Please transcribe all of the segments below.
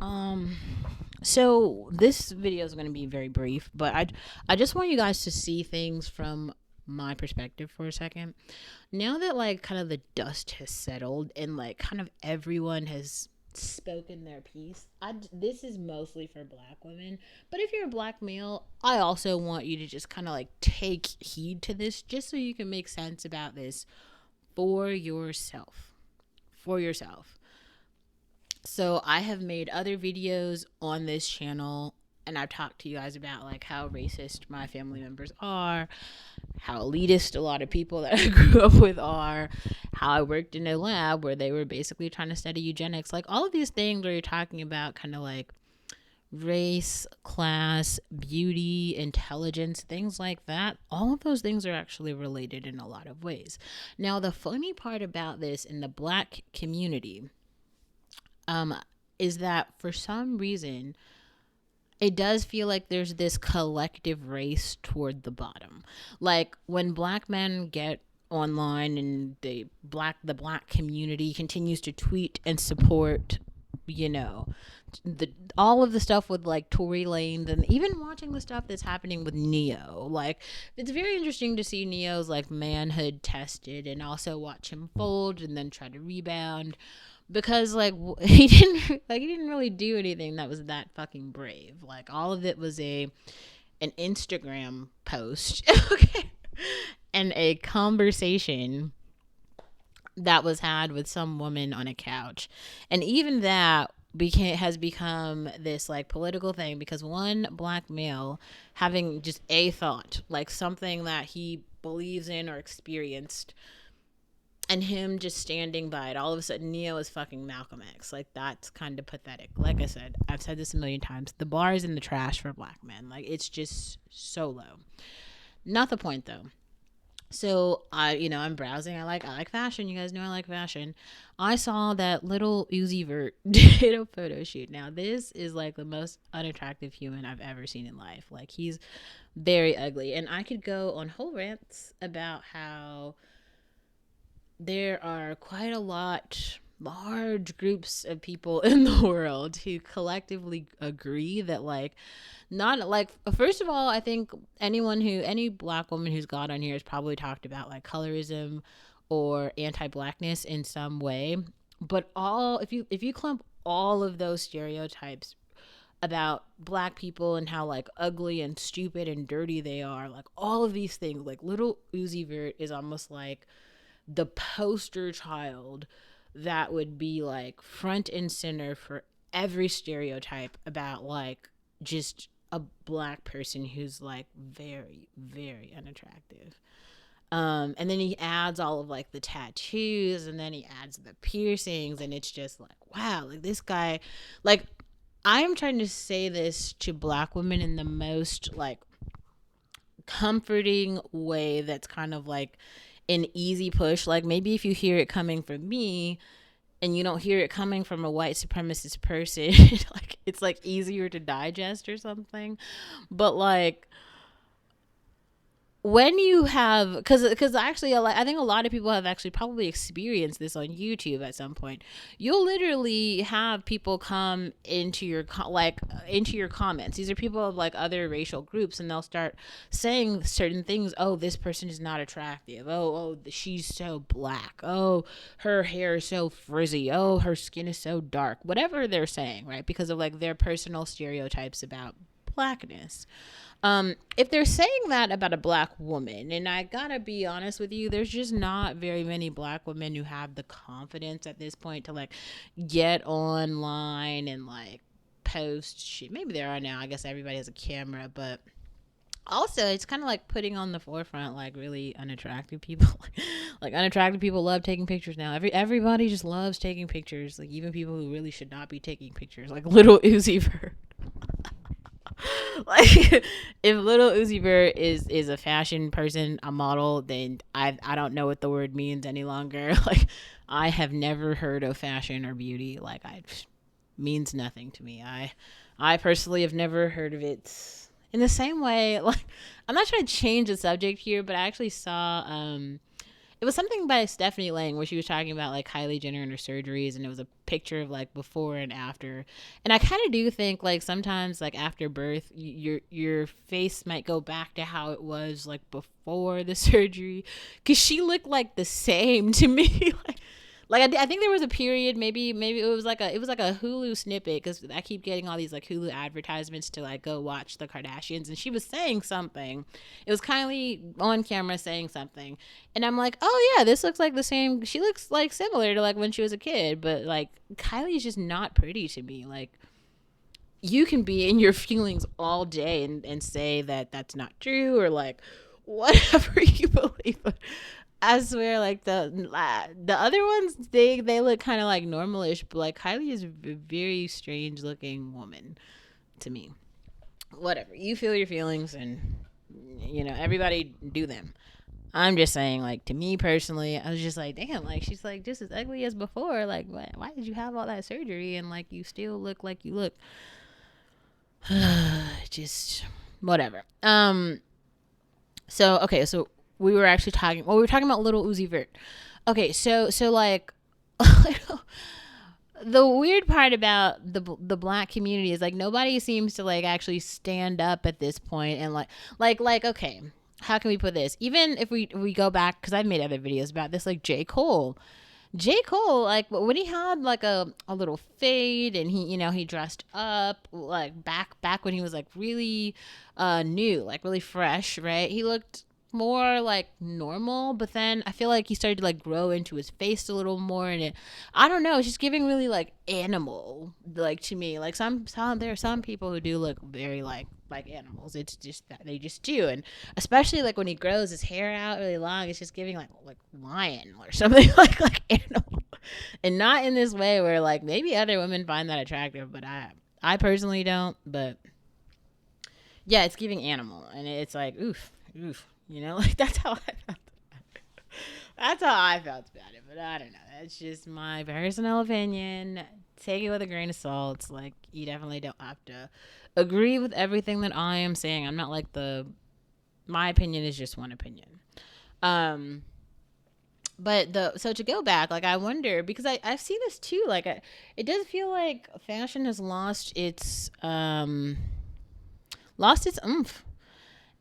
Um, so this video is going to be very brief, but I just want you guys to see things from my perspective for a second. Now that like kind of the dust has settled and like kind of everyone has spoken their piece, this is mostly for black women, but if you're a black male, I also want you to just kind of like take heed to this just so you can make sense about this for yourself. For yourself. So I have made other videos on this channel, and I've talked to you guys about like how racist my family members are, how elitist a lot of people that I grew up with are, how I worked in a lab where they were basically trying to study eugenics, like all of these things where you're talking about kind of like race, class, beauty, intelligence, things like that. All of those things are actually related in a lot of ways. Now, the funny part about this in the black community um, is that for some reason, it does feel like there's this collective race toward the bottom. Like when black men get online and the black community continues to tweet and support, you know, the all of the stuff with like Tory Lanez, and even watching the stuff that's happening with Neo. Like it's very interesting to see Neo's like manhood tested and also watch him fold and then try to rebound because like he didn't really do anything that was that fucking brave. Like all of it was an Instagram post okay, and a conversation that was had with some woman on a couch, and even that has become this like political thing because one black male having just a thought, like something that he believes in or experienced, and him just standing by it, all of a sudden Neo is fucking Malcolm X. Like that's kind of pathetic. Like I said, I've said this a million times, the bar is in the trash for black men. Like it's just so low. Not the point though. So I'm browsing. I like fashion. You guys know I like fashion. I saw that little Uzi Vert did a photo shoot. Now this is like the most unattractive human I've ever seen in life. Like he's very ugly, and I could go on whole rants about how there are quite a lot large groups of people in the world who collectively agree that like not like first of all, I think any black woman who's got on here has probably talked about like colorism or anti-blackness in some way, but all if you clump all of those stereotypes about black people and how like ugly and stupid and dirty they are, like all of these things, like little Uzi Vert is almost like the poster child that would be like front and center for every stereotype about like just a black person who's like very very unattractive. And then he adds all of like the tattoos, and then he adds the piercings, and it's just like wow, like this guy, like I'm trying to say this to black women in the most like comforting way that's kind of like an easy push. Like maybe if you hear it coming from me and you don't hear it coming from a white supremacist person, like it's like easier to digest or something. But like when you have because actually I think a lot of people have actually probably experienced this on YouTube at some point. You'll literally have people come into your into your comments. These are people of like other racial groups, and they'll start saying certain things. Oh, this person is not attractive. Oh, she's so black. Oh, her hair is so frizzy. Oh, her skin is so dark. Whatever they're saying, right? Because of like their personal stereotypes about blackness. If they're saying that about a black woman, and I gotta be honest with you, there's just not very many black women who have the confidence at this point to like get online and like post shit. Maybe there are now. I guess everybody has a camera, but also it's kind of like putting on the forefront like really unattractive people. Like unattractive people love taking pictures now. Everybody just loves taking pictures. Like even people who really should not be taking pictures, like little Uzi Vert. Like if little Uzi Vert is a fashion person, a model, then I don't know what the word means any longer. Like I have never heard of fashion or beauty. Like I means nothing to me. I personally have never heard of it. In the same way, like I'm not trying to change the subject here, but I actually saw it was something by Stephanie Lang where she was talking about like Kylie Jenner and her surgeries, and it was a picture of like before and after. And I kind of do think like sometimes like after birth, your face might go back to how it was like before the surgery, because she looked like the same to me. I think there was a period, maybe it was like a Hulu snippet, because I keep getting all these like Hulu advertisements to like go watch the Kardashians, and she was saying something. It was Kylie on camera saying something, and I'm like, oh yeah, this looks like the same. She looks like similar to like when she was a kid, but like Kylie's just not pretty to me. Like, you can be in your feelings all day and say that that's not true, or like whatever you believe. I swear, like the other ones, they look kind of like normalish, but like Kylie is a very strange looking woman to me. Whatever, you feel your feelings, and everybody do them. I'm just saying, like, to me personally, I was just like, damn, like, she's like just as ugly as before. Like, why did you have all that surgery and like you still look like you look? Just whatever. So okay, so we were actually talking. Well, we were talking about Little Uzi Vert. Okay, so like, the weird part about the black community is like nobody seems to like actually stand up at this point and like okay, how can we put this? Even if we go back, because I've made other videos about this, like J. Cole, like when he had like a little fade, and he dressed up like back when he was like really new, like really fresh, right? He looked more like normal, but then I feel like he started to like grow into his face a little more, and I don't know, it's just giving really like animal, like, to me. Like some there are some people who do look very like animals. It's just that they just do. And especially like when he grows his hair out really long, it's just giving like lion or something, like animal. And not in this way where like maybe other women find that attractive, but I personally don't. But yeah, it's giving animal, and it's like oof, like that's how I felt. That's how I felt about it. But I don't know. That's just my personal opinion. Take it with a grain of salt. Like, you definitely don't have to agree with everything that I am saying. I'm not like my opinion is just one opinion. Um, but so to go back, like, I wonder, because I see this too. Like, it does feel like fashion has lost its oomph.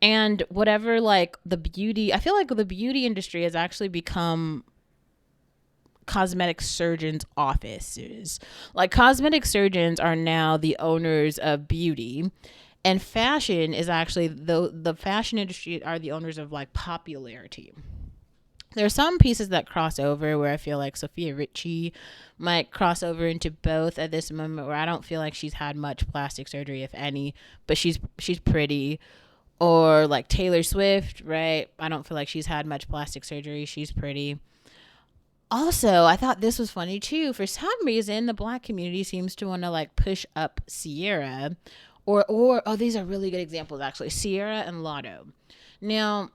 And whatever, like, the beauty, I feel like the beauty industry has actually become cosmetic surgeons' offices. Like, cosmetic surgeons are now the owners of beauty, and fashion is actually the fashion industry are the owners of like popularity. There are some pieces that cross over where I feel like Sophia Richie might cross over into both at this moment, where I don't feel like she's had much plastic surgery, if any, but she's pretty. Or like Taylor Swift, right? I don't feel like she's had much plastic surgery. She's pretty. Also, I thought this was funny too. For some reason, the black community seems to want to like push up Sierra, or oh, these are really good examples actually. Sierra and Lotto. Now,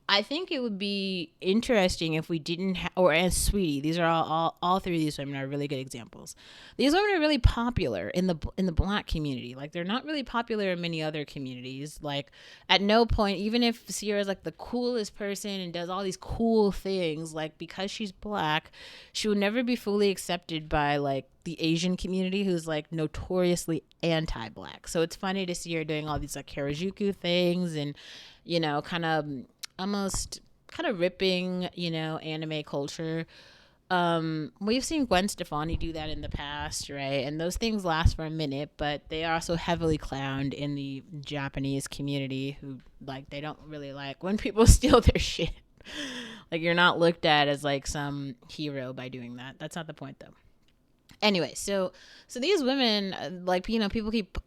I think it would be interesting if we didn't or as Sweetie. These are all three of these women are really good examples. These women are really popular in the black community. Like, they're not really popular in many other communities. Like, at no point, even if Sierra's like the coolest person and does all these cool things, like, because she's black, she would never be fully accepted by like the Asian community, who's like notoriously anti-black. So it's funny to see her doing all these like Harajuku things, and kind of almost kind of ripping, anime culture. We've seen Gwen Stefani do that in the past, right? And those things last for a minute, but they are also heavily clowned in the Japanese community, who like they don't really like when people steal their shit. Like, you're not looked at as like some hero by doing that. That's not the point, though. Anyway, so these women, like, people keep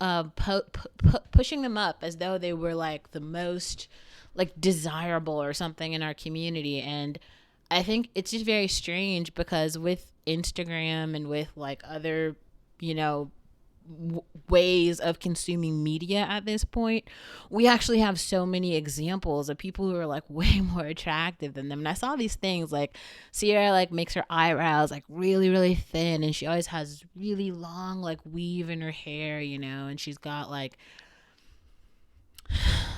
pushing them up as though they were like the most like desirable or something in our community. And I think it's just very strange, because with Instagram and with like other you know ways of consuming media at this point, we actually have so many examples of people who are like way more attractive than them. And I saw these things like Sierra like makes her eyebrows like really really thin, and she always has really long like weave in her hair, and she's got like,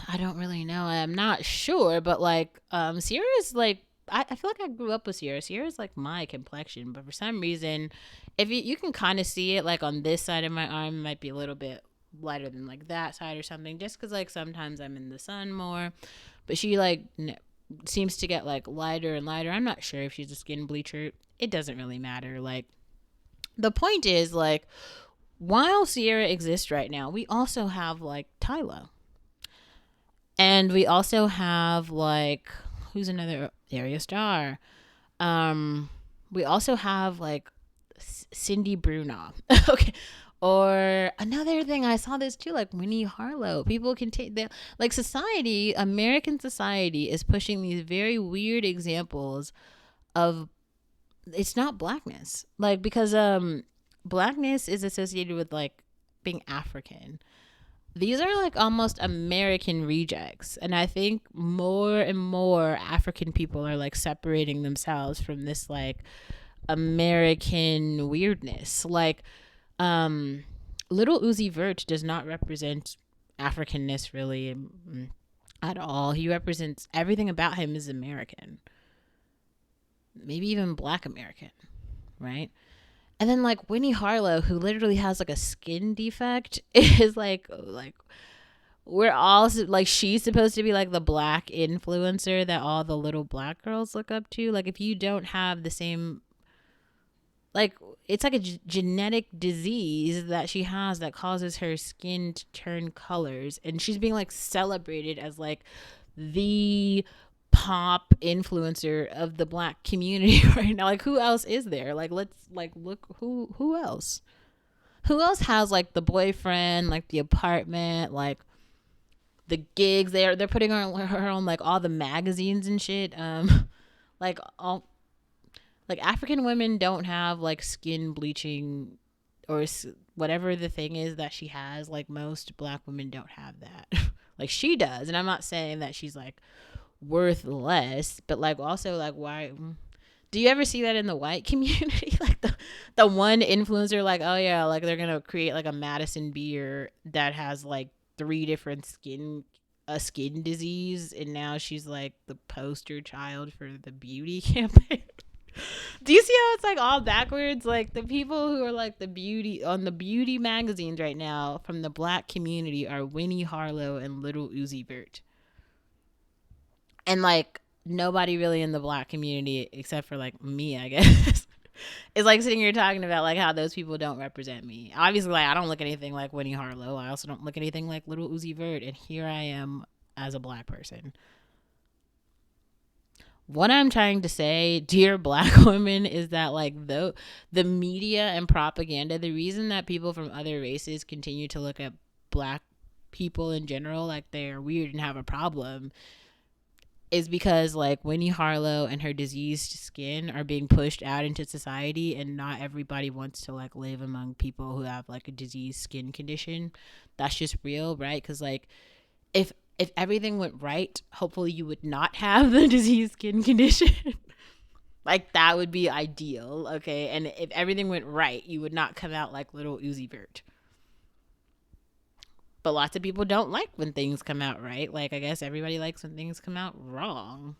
I don't really know, I'm not sure, but like Sierra's like I feel like I grew up with Sierra. Sierra's like my complexion, but for some reason, if you can kind of see it like on this side of my arm, it might be a little bit lighter than like that side or something, just because like sometimes I'm in the sun more. But she like seems to get like lighter and lighter. I'm not sure if she's a skin bleacher. It doesn't really matter. Like the point is like while Sierra exists right now, we also have like Tyla. And we also have like who's another area star? Um we also have like Cindy Bruno. Okay. Or another thing, I saw this too, like Winnie Harlow. People can take the like society, American society is pushing these very weird examples of it's not blackness. Like because blackness is associated with like being African. These are like almost American rejects. And I think more and more African people are like separating themselves from this like American weirdness. Like, Little Uzi Vert does not represent Africanness really at all. He represents everything about him is American, maybe even Black American, right? And then like Winnie Harlow, who literally has like a skin defect, is like we're all like she's supposed to be like the black influencer that all the little black girls look up to. Like if you don't have the same like it's like a genetic disease that she has that causes her skin to turn colors, and she's being like celebrated as like the pop influencer of the black community right now. Like who else is there? Like let's like look who else has like the boyfriend, like the apartment, like the gigs. They're putting her on like all the magazines and shit. Like all like African women don't have like skin bleaching or whatever the thing is that she has. Like most black women don't have that. Like she does, and I'm not saying that she's like worth less, but like also like why do you ever see that in the white community? Like the one influencer like, oh yeah, like they're gonna create like a Madison beer that has like three different skin disease, and now she's like the poster child for the beauty campaign. Do you see how it's like all backwards? Like the people who are like the beauty on the beauty magazines right now from the black community are Winnie Harlow and Little Uzi Vert. And like nobody really in the black community except for like me, I guess, is like sitting here talking about like how those people don't represent me. Obviously, like I don't look anything like Winnie Harlow. I also don't look anything like Little Uzi Vert, and here I am as a black person. What I'm trying to say, dear black women, is that like the media and propaganda, the reason that people from other races continue to look at black people in general like they're weird and have a problem is because like Winnie Harlow and her diseased skin are being pushed out into society, and not everybody wants to like live among people who have like a diseased skin condition. That's just real, right? Because like if everything went right, hopefully you would not have the diseased skin condition. Like that would be ideal, okay? And if everything went right, you would not come out like Little Uzi Vert. But lots of people don't like when things come out right. Like I guess everybody likes when things come out wrong.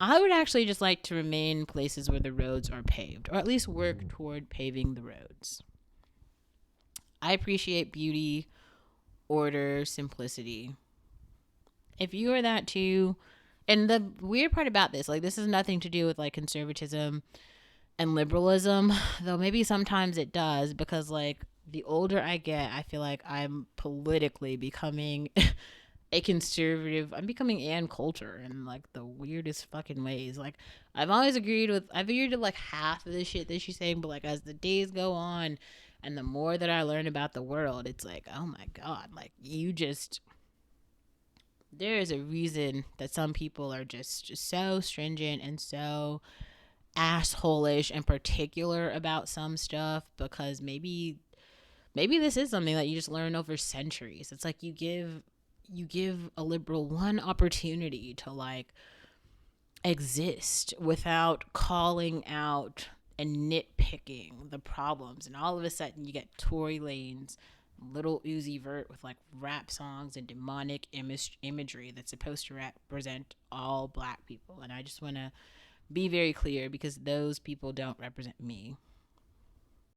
I would actually just like to remain places where the roads are paved, or at least work toward paving the roads. I appreciate beauty, order, simplicity. If you are that too, and the weird part about this, like this has nothing to do with like conservatism and liberalism, though maybe sometimes it does, because like the older I get, I feel like I'm politically becoming a conservative. I'm becoming Ann Coulter in like the weirdest fucking ways. Like I've agreed to like half of the shit that she's saying, but like as the days go on and the more that I learn about the world, it's like, oh my God, like there is a reason that some people are just so stringent and so assholish and particular about some stuff, because maybe this is something that you just learn over centuries. It's like you give a liberal one opportunity to like exist without calling out and nitpicking the problems, and all of a sudden you get Tory Lanez Little Uzi Vert with like rap songs and demonic imagery that's supposed to represent all black people. And I just want to be very clear because those people don't represent me.